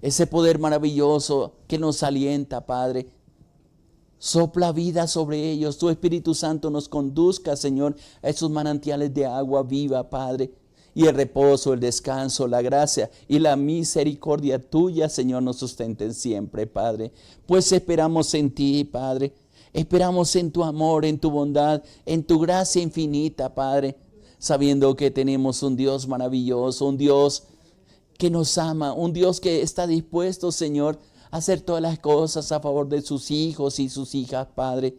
ese poder maravilloso que nos alienta, Padre. Sopla vida sobre ellos. Tu Espíritu Santo nos conduzca, Señor, a esos manantiales de agua viva, Padre. Y el reposo, el descanso, la gracia y la misericordia tuya, Señor, nos sustenten siempre, Padre. Pues esperamos en ti, Padre. Esperamos en tu amor, en tu bondad, en tu gracia infinita, Padre. Sabiendo que tenemos un Dios maravilloso, un Dios que nos ama, un Dios que está dispuesto, Señor, a hacer todas las cosas a favor de sus hijos y sus hijas, Padre.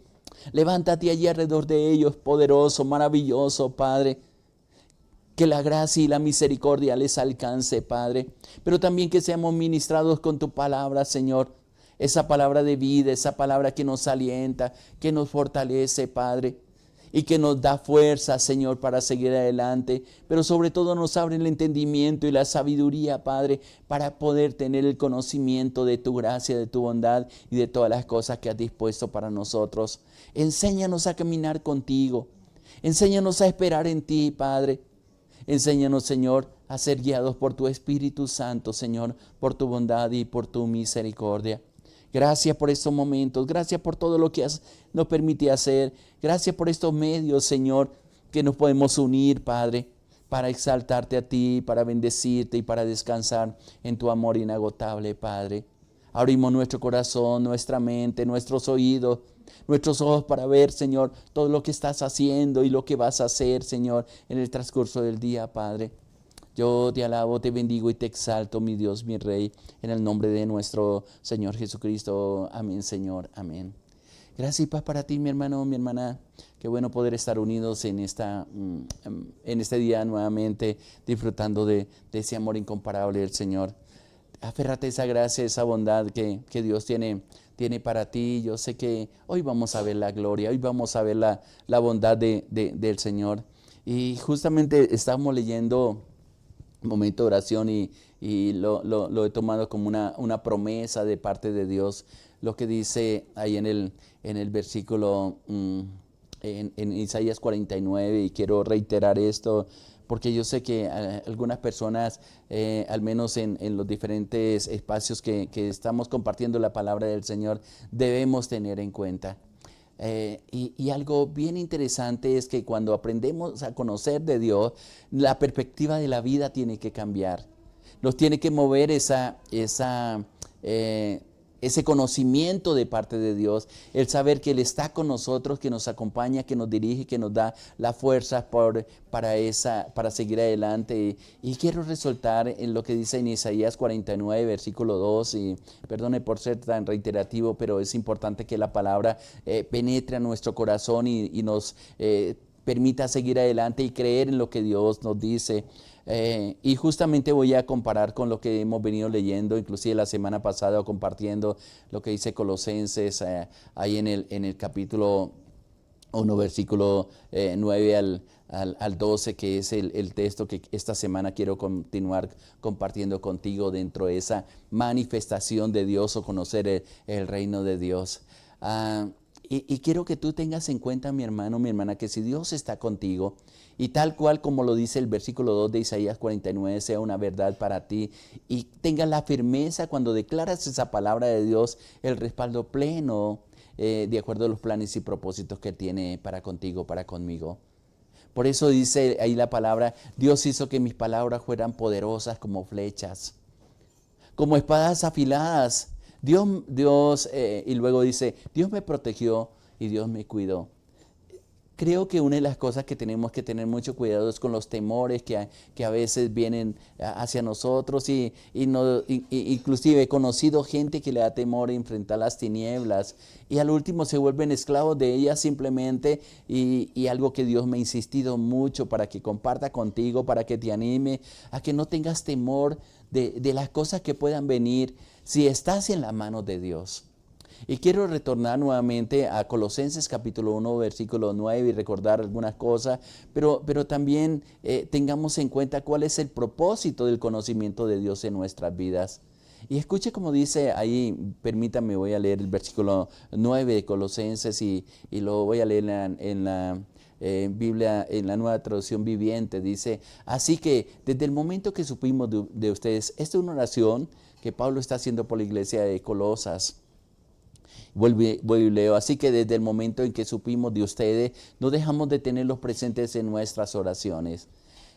Levántate allí alrededor de ellos, poderoso, maravilloso, Padre. Que la gracia y la misericordia les alcance, Padre. Pero también que seamos ministrados con tu palabra, Señor. Esa palabra de vida, esa palabra que nos alienta, que nos fortalece, Padre. Y que nos da fuerza, Señor, para seguir adelante. Pero sobre todo nos abre el entendimiento y la sabiduría, Padre, para poder tener el conocimiento de tu gracia, de tu bondad y de todas las cosas que has dispuesto para nosotros. Enséñanos a caminar contigo. Enséñanos a esperar en ti, Padre. Enséñanos, Señor, a ser guiados por tu Espíritu Santo, Señor, por tu bondad y por tu misericordia. Gracias por estos momentos, gracias por todo lo que nos permite hacer. Gracias por estos medios, Señor, que nos podemos unir, Padre, para exaltarte a ti, para bendecirte y para descansar en tu amor inagotable, Padre. Abrimos nuestro corazón, nuestra mente, nuestros oídos, nuestros ojos para ver, Señor, todo lo que estás haciendo y lo que vas a hacer, Señor, en el transcurso del día, Padre. Yo te alabo, te bendigo y te exalto, mi Dios, mi Rey, en el nombre de nuestro Señor Jesucristo. Amén, Señor, amén. Gracias y paz para ti, mi hermano, mi hermana. Qué bueno poder estar unidos en este día nuevamente, disfrutando de ese amor incomparable del Señor. Aférrate a esa gracia, esa bondad que Dios tiene para ti. Yo sé que hoy vamos a ver la gloria, hoy vamos a ver la bondad del Señor. Y justamente estamos leyendo un momento de oración y lo he tomado como una promesa de parte de Dios. Lo que dice ahí en el versículo, en Isaías 49, y quiero reiterar esto, porque yo sé que algunas personas, al menos en los diferentes espacios que estamos compartiendo la palabra del Señor, debemos tener en cuenta. Y algo bien interesante es que cuando aprendemos a conocer de Dios, la perspectiva de la vida tiene que cambiar. Nos tiene que mover ese conocimiento de parte de Dios, el saber que Él está con nosotros, que nos acompaña, que nos dirige, que nos da la fuerza para seguir adelante. Y quiero resaltar en lo que dice en Isaías 49, versículo 2, y perdone por ser tan reiterativo, pero es importante que la palabra penetre a nuestro corazón y nos permita seguir adelante y creer en lo que Dios nos dice. Y justamente voy a comparar con lo que hemos venido leyendo, inclusive la semana pasada compartiendo lo que dice Colosenses, ahí en el capítulo 1, versículo 9 al 12, que es el texto que esta semana quiero continuar compartiendo contigo dentro de esa manifestación de Dios o conocer el reino de Dios. Y quiero que tú tengas en cuenta, mi hermano, mi hermana, que si Dios está contigo, y tal cual como lo dice el versículo 2 de Isaías 49, sea una verdad para ti, y tengas la firmeza cuando declaras esa palabra de Dios, el respaldo pleno, de acuerdo a los planes y propósitos que tiene para contigo, para conmigo. Por eso dice ahí la palabra, Dios hizo que mis palabras fueran poderosas como flechas, como espadas afiladas. Y luego dice, Dios me protegió y Dios me cuidó. Creo que una de las cosas que tenemos que tener mucho cuidado es con los temores que a veces vienen hacia nosotros inclusive he conocido gente que le da temor a enfrentar las tinieblas y al último se vuelven esclavos de ellas simplemente y algo que Dios me ha insistido mucho para que comparta contigo, para que te anime a que no tengas temor de las cosas que puedan venir si estás en la mano de Dios. Y quiero retornar nuevamente a Colosenses capítulo 1, versículo 9 y recordar algunas cosas, pero también tengamos en cuenta cuál es el propósito del conocimiento de Dios en nuestras vidas. Y escuche como dice ahí, permítame, voy a leer el versículo 9 de Colosenses y lo voy a leer en la Biblia, en la Nueva Traducción Viviente, dice, así que desde el momento que supimos de ustedes, esta es una oración que Pablo está haciendo por la iglesia de Colosas. Vuelvo y leo, así que desde el momento en que supimos de ustedes, no dejamos de tenerlos presentes en nuestras oraciones.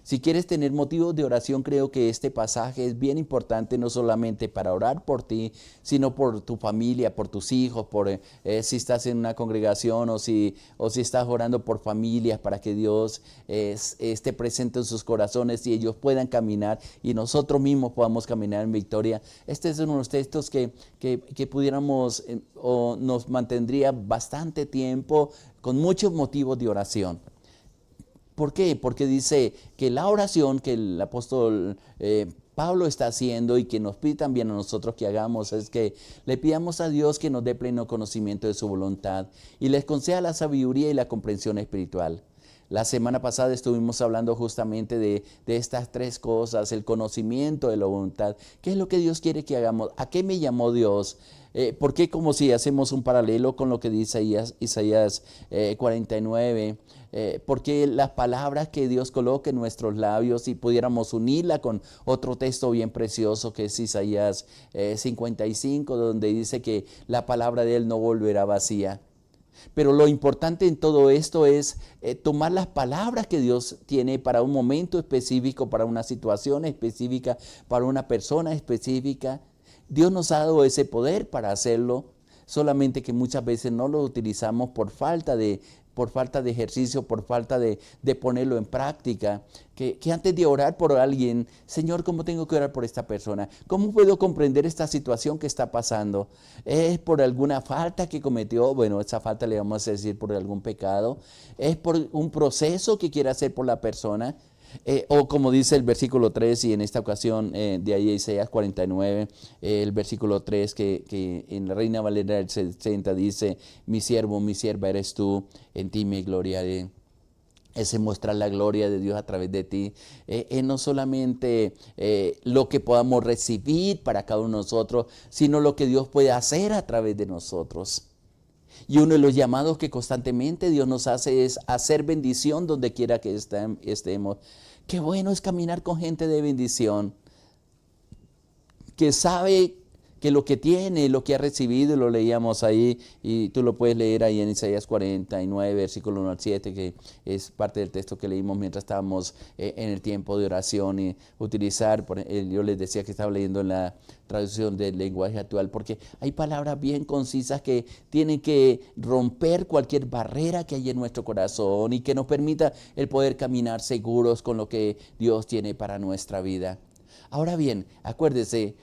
Si quieres tener motivos de oración, creo que este pasaje es bien importante, no solamente para orar por ti, sino por tu familia, por tus hijos, por si estás en una congregación o si estás orando por familias, para que Dios esté presente en sus corazones y ellos puedan caminar y nosotros mismos podamos caminar en victoria. Este es uno de los textos que pudiéramos o nos mantendría bastante tiempo con muchos motivos de oración. ¿Por qué? Porque dice que la oración que el apóstol Pablo está haciendo y que nos pide también a nosotros que hagamos es que le pidamos a Dios que nos dé pleno conocimiento de su voluntad y les conceda la sabiduría y la comprensión espiritual. La semana pasada estuvimos hablando justamente de estas tres cosas, el conocimiento de la voluntad. ¿Qué es lo que Dios quiere que hagamos? ¿A qué me llamó Dios? ¿Por qué? Como si hacemos un paralelo con lo que dice Isaías 49, porque las palabras que Dios coloca en nuestros labios, y pudiéramos unirla con otro texto bien precioso que es Isaías 55, donde dice que la palabra de Él no volverá vacía. Pero lo importante en todo esto es tomar las palabras que Dios tiene para un momento específico, para una situación específica, para una persona específica. Dios nos ha dado ese poder para hacerlo, solamente que muchas veces no lo utilizamos por falta de ejercicio, por falta de ponerlo en práctica. Que antes de orar por alguien, Señor, ¿cómo tengo que orar por esta persona? ¿Cómo puedo comprender esta situación que está pasando? ¿Es por alguna falta que cometió? Bueno, esa falta le vamos a decir por algún pecado. ¿Es por un proceso que quiere hacer por la persona? O como dice el versículo 3, y en esta ocasión de ahí Isaías 49, el versículo 3 que en la Reina Valera del 60 dice, mi siervo, mi sierva eres tú, en ti me gloriaré. Ese mostrar la gloria de Dios a través de ti, no solamente lo que podamos recibir para cada uno de nosotros, sino lo que Dios puede hacer a través de nosotros. Y uno de los llamados que constantemente Dios nos hace es hacer bendición donde quiera que estemos. Qué bueno es caminar con gente de bendición, que sabe que lo que tiene, lo que ha recibido, lo leíamos ahí, y tú lo puedes leer ahí en Isaías 49, versículo 1 al 7, que es parte del texto que leímos mientras estábamos en el tiempo de oración, y utilizar, yo les decía que estaba leyendo en la traducción del lenguaje actual, porque hay palabras bien concisas que tienen que romper cualquier barrera que hay en nuestro corazón y que nos permita el poder caminar seguros con lo que Dios tiene para nuestra vida. Ahora bien, acuérdese,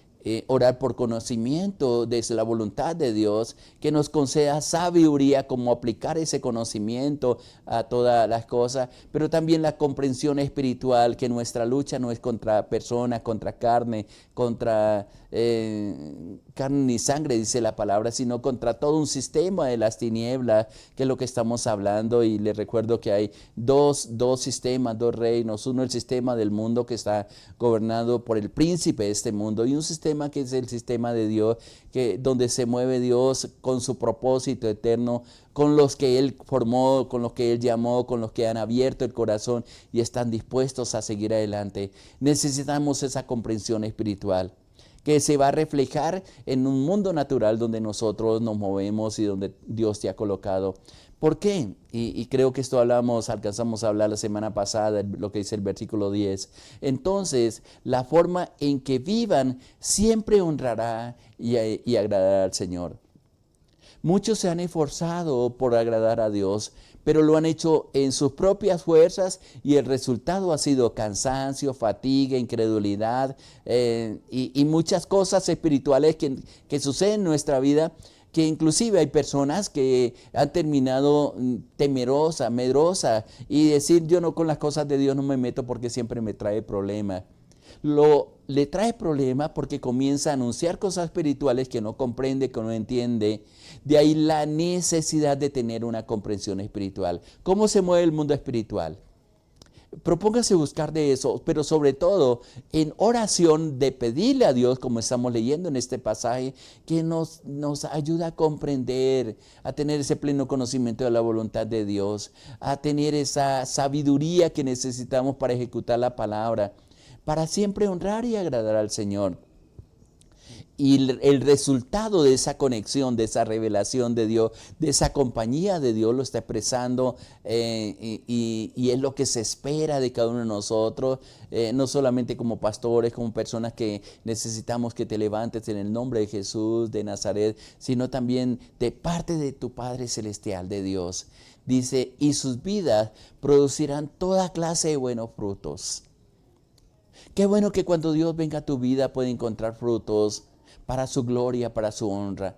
orar por conocimiento de la voluntad de Dios, que nos conceda sabiduría, cómo aplicar ese conocimiento a todas las cosas, pero también la comprensión espiritual, que nuestra lucha no es contra personas, contra carne, contra carne ni sangre, dice la palabra, sino contra todo un sistema de las tinieblas, que es lo que estamos hablando. Y les recuerdo que hay dos sistemas, dos reinos: uno el sistema del mundo, que está gobernado por el príncipe de este mundo, y un sistema que es el sistema de Dios, donde se mueve Dios con su propósito eterno, con los que Él formó, con los que Él llamó, con los que han abierto el corazón y están dispuestos a seguir adelante. Necesitamos esa comprensión espiritual, que se va a reflejar en un mundo natural donde nosotros nos movemos y donde Dios te ha colocado. ¿Por qué? Y creo que esto alcanzamos a hablar la semana pasada, lo que dice el versículo 10. Entonces, la forma en que vivan siempre honrará y agradará al Señor. Muchos se han esforzado por agradar a Dios, pero lo han hecho en sus propias fuerzas, y el resultado ha sido cansancio, fatiga, incredulidad y muchas cosas espirituales que suceden en nuestra vida, que inclusive hay personas que han terminado temerosa, medrosa, y decir, yo no, con las cosas de Dios no me meto porque siempre me trae problemas. Le trae problemas porque comienza a anunciar cosas espirituales que no comprende, que no entiende. De ahí la necesidad de tener una comprensión espiritual. ¿Cómo se mueve el mundo espiritual? propóngase buscar de eso, pero sobre todo en oración de pedirle a Dios, como estamos leyendo en este pasaje, que nos ayude a comprender, a tener ese pleno conocimiento de la voluntad de Dios, a tener esa sabiduría que necesitamos para ejecutar la palabra, para siempre honrar y agradar al Señor. Y el resultado de esa conexión, de esa revelación de Dios, de esa compañía de Dios lo está expresando y es lo que se espera de cada uno de nosotros, no solamente como pastores, como personas que necesitamos que te levantes en el nombre de Jesús de Nazaret, sino también de parte de tu Padre Celestial, de Dios. Dice, y sus vidas producirán toda clase de buenos frutos. Qué bueno que cuando Dios venga a tu vida puede encontrar frutos para su gloria, para su honra.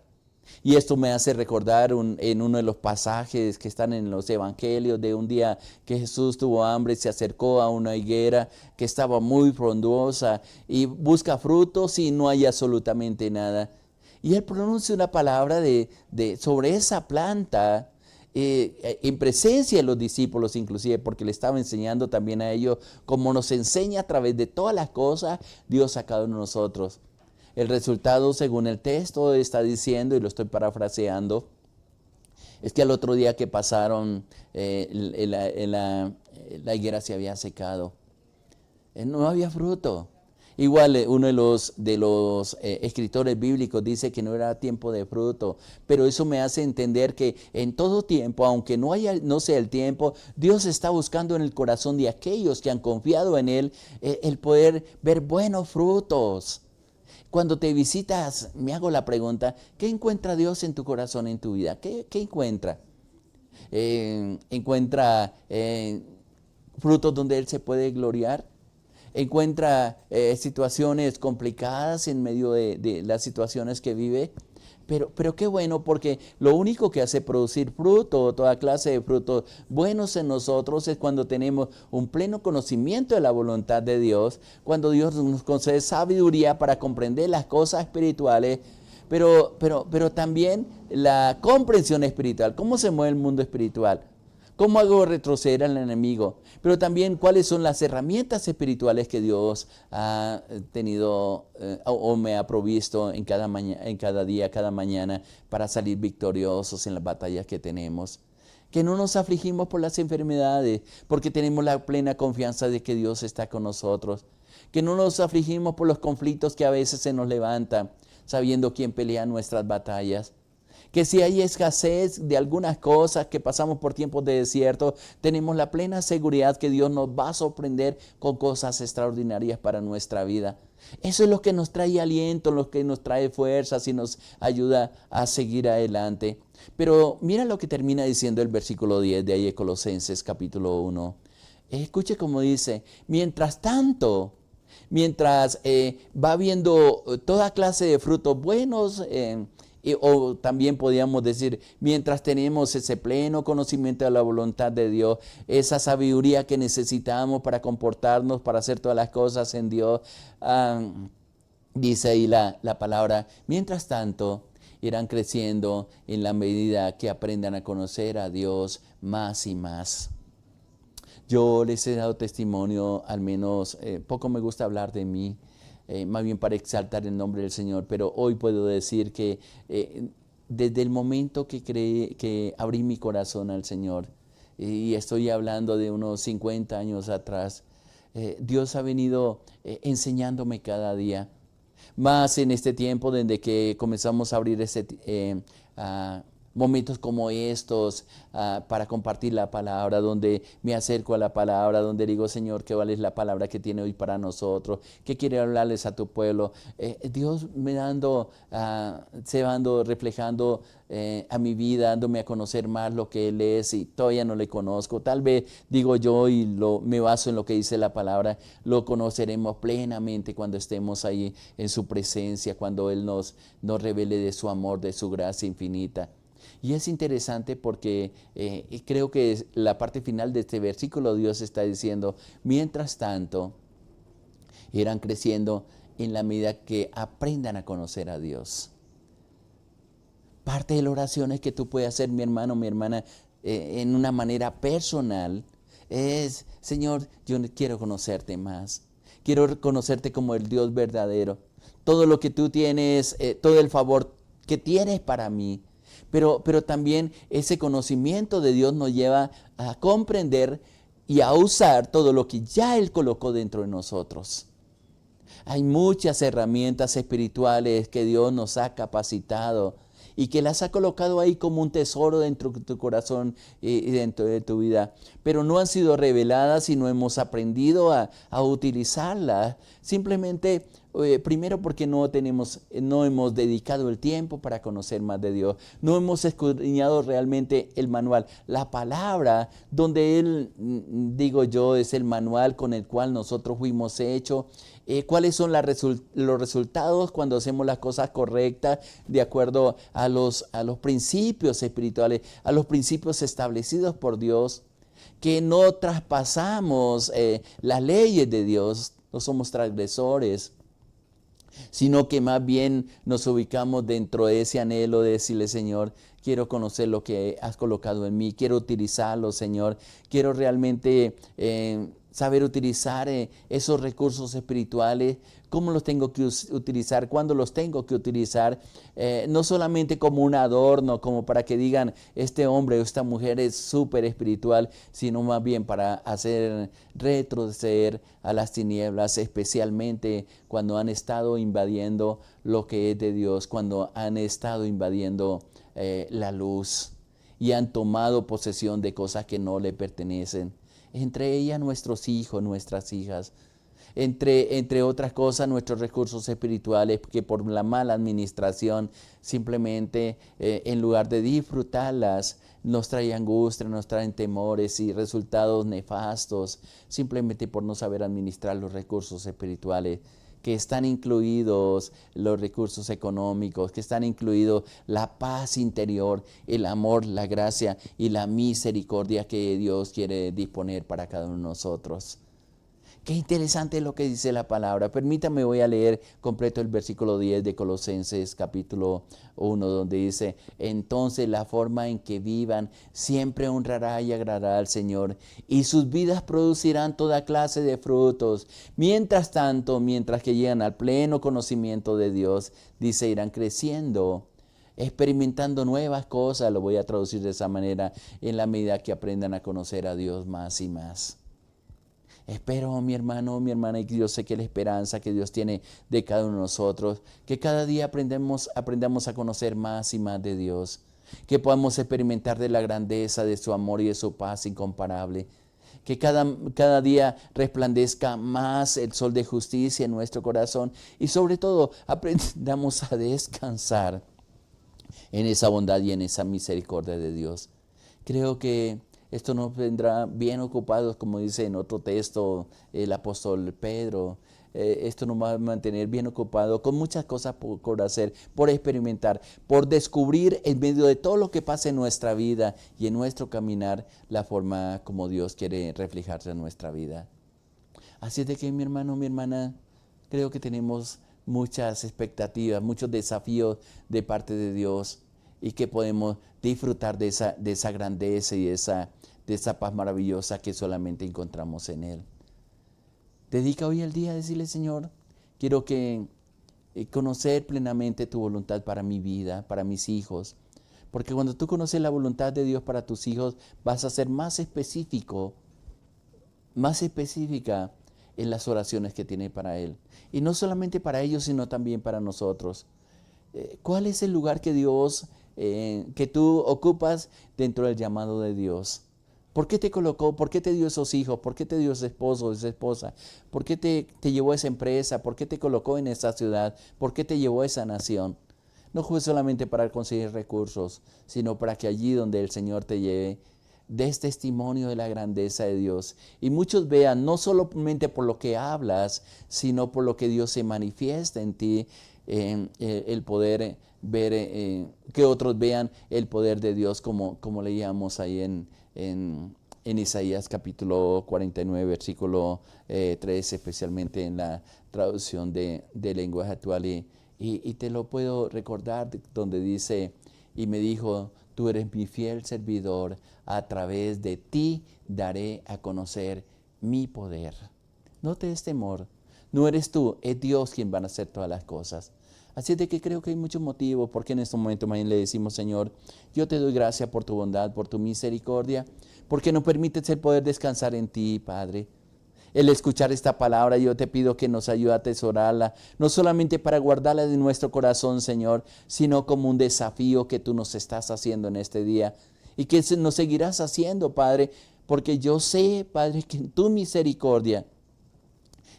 Y esto me hace recordar en uno de los pasajes que están en los evangelios de un día que Jesús tuvo hambre, se acercó a una higuera que estaba muy frondosa y busca frutos y no hay absolutamente nada. Y él pronuncia una palabra sobre esa planta en presencia de los discípulos inclusive, porque le estaba enseñando también a ellos, como nos enseña a través de todas las cosas Dios a cada uno de nosotros. El resultado, según el texto está diciendo, y lo estoy parafraseando, es que al otro día que pasaron, la higuera se había secado. No había fruto. Igual uno de los escritores bíblicos dice que no era tiempo de fruto, pero eso me hace entender que en todo tiempo, aunque no sea el tiempo, Dios está buscando en el corazón de aquellos que han confiado en Él el poder ver buenos frutos. Cuando te visitas, me hago la pregunta, ¿qué encuentra Dios en tu corazón, en tu vida? ¿Qué encuentra? ¿Encuentra frutos donde Él se puede gloriar? ¿Encuentra situaciones complicadas en medio de las situaciones que vive? Pero qué bueno, porque lo único que hace producir fruto, toda clase de frutos buenos en nosotros, es cuando tenemos un pleno conocimiento de la voluntad de Dios, cuando Dios nos concede sabiduría para comprender las cosas espirituales, pero también la comprensión espiritual, cómo se mueve el mundo espiritual. ¿Cómo hago retroceder al enemigo? Pero también cuáles son las herramientas espirituales que Dios ha tenido o me ha provisto en cada día, cada mañana, para salir victoriosos en las batallas que tenemos. Que no nos afligimos por las enfermedades, porque tenemos la plena confianza de que Dios está con nosotros. Que no nos afligimos por los conflictos que a veces se nos levantan, sabiendo quién pelea nuestras batallas. Que si hay escasez de algunas cosas, que pasamos por tiempos de desierto, tenemos la plena seguridad que Dios nos va a sorprender con cosas extraordinarias para nuestra vida. Eso es lo que nos trae aliento, lo que nos trae fuerzas y nos ayuda a seguir adelante. Pero mira lo que termina diciendo el versículo 10 de ahí de Colosenses capítulo 1. Escuche cómo dice, mientras tanto, mientras va habiendo toda clase de frutos buenos, o también podríamos decir, mientras tenemos ese pleno conocimiento de la voluntad de Dios, esa sabiduría que necesitamos para comportarnos, para hacer todas las cosas en Dios, dice ahí la palabra, mientras tanto irán creciendo en la medida que aprendan a conocer a Dios más y más. Yo les he dado testimonio, al menos poco me gusta hablar de mí, más bien para exaltar el nombre del Señor, pero hoy puedo decir que desde el momento que abrí mi corazón al Señor, y estoy hablando de unos 50 años atrás, Dios ha venido enseñándome cada día, más en este tiempo desde que comenzamos a abrir momentos como estos para compartir la palabra, donde me acerco a la palabra, donde digo, Señor, ¿qué vale la palabra que tiene hoy para nosotros? ¿Qué quiere hablarles a tu pueblo? Dios me se va reflejando a mi vida, dándome a conocer más lo que Él es, y todavía no le conozco. Tal vez, digo yo, y me baso en lo que dice la palabra, lo conoceremos plenamente cuando estemos ahí en su presencia, cuando Él nos revele de su amor, de su gracia infinita. Y es interesante porque creo que la parte final de este versículo Dios está diciendo, mientras tanto, irán creciendo en la medida que aprendan a conocer a Dios. Parte de la oración es que tú puedes hacer, mi hermano, mi hermana, en una manera personal, es, Señor, yo quiero conocerte más. Quiero conocerte como el Dios verdadero. Todo lo que tú tienes, todo el favor que tienes para mí. Pero también ese conocimiento de Dios nos lleva a comprender y a usar todo lo que ya Él colocó dentro de nosotros. Hay muchas herramientas espirituales que Dios nos ha capacitado y que las ha colocado ahí como un tesoro dentro de tu corazón y dentro de tu vida. Pero no han sido reveladas y no hemos aprendido a utilizarlas. Simplemente, primero porque no hemos dedicado el tiempo para conocer más de Dios. No hemos escudriñado realmente el manual. La palabra, donde Él, digo yo, es el manual con el cual nosotros fuimos hechos. ¿Cuáles son los resultados cuando hacemos las cosas correctas de acuerdo a los principios espirituales, a los principios establecidos por Dios? Que no traspasamos las leyes de Dios, no somos transgresores, sino que más bien nos ubicamos dentro de ese anhelo de decirle, Señor, quiero conocer lo que has colocado en mí, quiero utilizarlo, Señor, quiero realmente saber utilizar esos recursos espirituales, cómo los tengo que utilizar, cuándo los tengo que utilizar, no solamente como un adorno, como para que digan, este hombre o esta mujer es súper espiritual, sino más bien para hacer retroceder a las tinieblas, especialmente cuando han estado invadiendo lo que es de Dios, cuando han estado invadiendo la luz y han tomado posesión de cosas que no le pertenecen. Entre ellas nuestros hijos, nuestras hijas. Entre otras cosas, nuestros recursos espirituales que por la mala administración simplemente en lugar de disfrutarlas nos traen angustia, nos traen temores y resultados nefastos simplemente por no saber administrar los recursos espirituales, que están incluidos los recursos económicos, que están incluidos la paz interior, el amor, la gracia y la misericordia que Dios quiere disponer para cada uno de nosotros. Qué interesante lo que dice la palabra. Permítame, voy a leer completo el versículo 10 de Colosenses capítulo 1, donde dice, entonces la forma en que vivan siempre honrará y agradará al Señor, y sus vidas producirán toda clase de frutos. Mientras tanto, mientras que llegan al pleno conocimiento de Dios, dice, irán creciendo, experimentando nuevas cosas, lo voy a traducir de esa manera, en la medida que aprendan a conocer a Dios más y más. Espero, mi hermano, mi hermana, y yo sé que la esperanza que Dios tiene de cada uno de nosotros, que cada día aprendamos a conocer más y más de Dios, que podamos experimentar de la grandeza de su amor y de su paz incomparable, que cada día resplandezca más el sol de justicia en nuestro corazón y sobre todo aprendamos a descansar en esa bondad y en esa misericordia de Dios. Creo que esto nos vendrá bien ocupados, como dice en otro texto el apóstol Pedro. Esto nos va a mantener bien ocupados con muchas cosas por hacer, por experimentar, por descubrir en medio de todo lo que pasa en nuestra vida y en nuestro caminar la forma como Dios quiere reflejarse en nuestra vida. Así de que, mi hermano, mi hermana, creo que tenemos muchas expectativas, muchos desafíos de parte de Dios y que podemos disfrutar de esa grandeza y de esa paz maravillosa que solamente encontramos en Él. Dedica hoy el día a decirle, Señor, quiero conocer plenamente tu voluntad para mi vida, para mis hijos. Porque cuando tú conoces la voluntad de Dios para tus hijos, vas a ser más específica en las oraciones que tiene para Él. Y no solamente para ellos, sino también para nosotros. ¿Cuál es el lugar que que tú ocupas dentro del llamado de Dios? ¿Por qué te colocó? ¿Por qué te dio esos hijos? ¿Por qué te dio ese esposo o esa esposa? ¿Por qué te llevó a esa empresa? ¿Por qué te colocó en esa ciudad? ¿Por qué te llevó a esa nación? No fue solamente para conseguir recursos, sino para que allí donde el Señor te lleve, des testimonio de la grandeza de Dios. Y muchos vean, no solamente por lo que hablas, sino por lo que Dios se manifiesta en ti, el poder ver, que otros vean el poder de Dios, como leíamos ahí en Isaías capítulo 49, versículo 3, especialmente en la traducción de lenguaje actual. Y te lo puedo recordar donde dice, y me dijo, Tú eres mi fiel servidor. A través de ti daré a conocer mi poder. No te des temor. No eres tú, es Dios quien va a hacer todas las cosas. Así es de que creo que hay muchos motivos porque en este momento más bien le decimos, Señor, yo te doy gracias por tu bondad, por tu misericordia, porque nos permites el poder descansar en ti, Padre. El escuchar esta palabra, yo te pido que nos ayude a atesorarla, no solamente para guardarla en nuestro corazón, Señor, sino como un desafío que tú nos estás haciendo en este día y que nos seguirás haciendo, Padre, porque yo sé, Padre, que en tu misericordia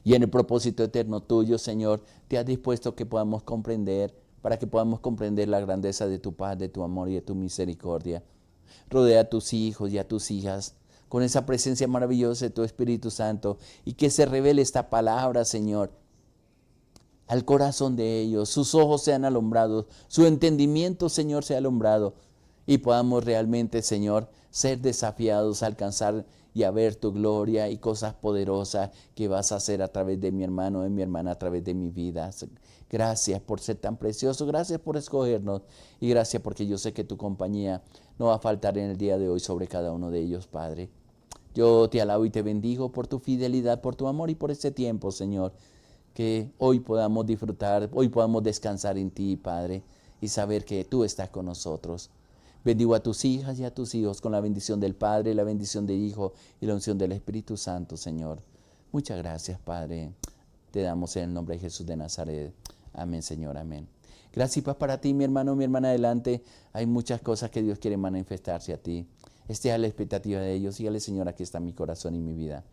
y en el propósito eterno tuyo, Señor, te has dispuesto que podamos comprender, para que podamos comprender la grandeza de tu paz, de tu amor y de tu misericordia. Rodea a tus hijos y a tus hijas con esa presencia maravillosa de tu Espíritu Santo y que se revele esta palabra, Señor, al corazón de ellos. Sus ojos sean alumbrados, su entendimiento, Señor, sea alumbrado y podamos realmente, Señor, ser desafiados a alcanzar y a ver tu gloria y cosas poderosas que vas a hacer a través de mi hermano y mi hermana, a través de mi vida. Gracias por ser tan precioso, gracias por escogernos y gracias porque yo sé que tu compañía no va a faltar en el día de hoy sobre cada uno de ellos, Padre. Yo te alabo y te bendigo por tu fidelidad, por tu amor y por este tiempo, Señor, que hoy podamos disfrutar, hoy podamos descansar en ti, Padre, y saber que tú estás con nosotros. Bendigo a tus hijas y a tus hijos con la bendición del Padre, la bendición del Hijo y la unción del Espíritu Santo, Señor. Muchas gracias, Padre. Te damos en el nombre de Jesús de Nazaret. Amén, Señor, amén. Gracias y paz para ti, mi hermano, mi hermana, adelante. Hay muchas cosas que Dios quiere manifestarse a ti. Esté a la expectativa de ellos. Dígale, Señor, aquí está mi corazón y mi vida.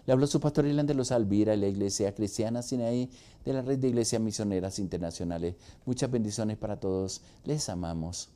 Le habló su pastor Irán de los Alvira, de la Iglesia Cristiana Sinaí, de la Red de Iglesias Misioneras Internacionales. Muchas bendiciones para todos. Les amamos.